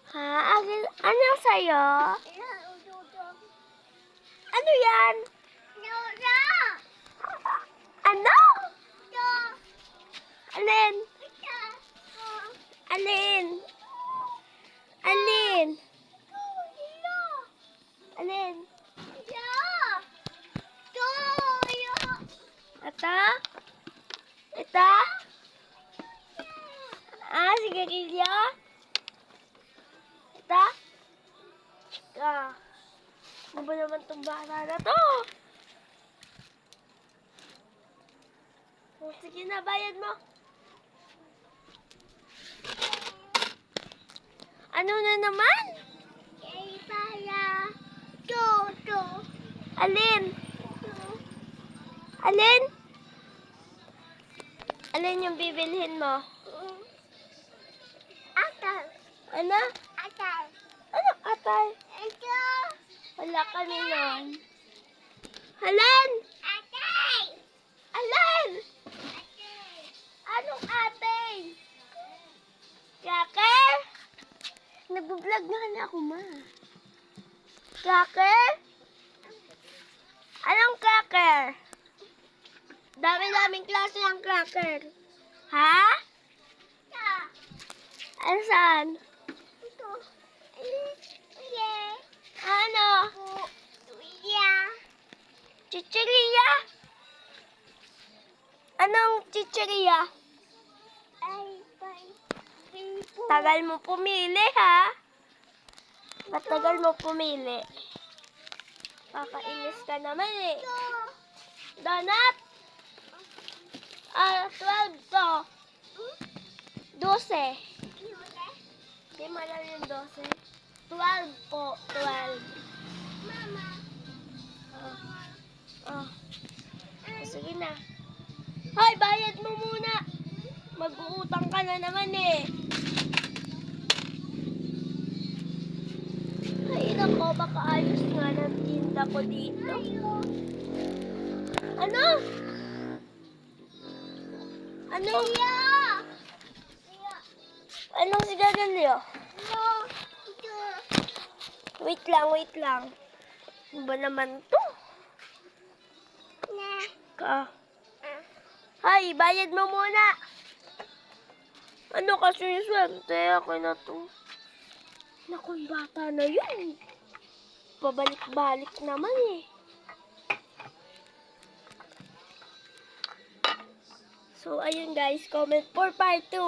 Ha? Ano sa'yo? Ano yan? Ano? Alin? Alin? Alin? Alin? Ito? Ito? Ah, sigarilyo? Ito? Ah. Ano ba naman itong bata na to? Oh, sige na, bayad mo. Ano na naman? Alin? Alin? Alin yung bibilhin mo? Ano? Ano atay? Wala kami nun. Alin? Alin? Anong atay? Cracker? Nag-vlog na ako, ma. Cracker? Anong cracker? Dami-daming klase ng cracker. Ha? Ano saan? Ano? Chicheria? Anong chicheria? Tagal mo pumili, ha? Matagal mo pumili. Kakainis ka naman, eh. Donut? 12 to. 12. Di mo alam yung 12? 12 po, 12. Sige na. Hoy, bayad mo muna. Mag-uutang ka na naman, eh. Ay, nako, baka ayos nga ng tinda ko dito. Ano? Ano? Anong sigarilyo? Wait lang. Ano ba naman to? Hay, bayad mo muna. Ano kasi yung swerte? Ako na to. Naku, yung bata na yun. Pabalik-balik naman, eh. So, ayun guys, comment for part 2.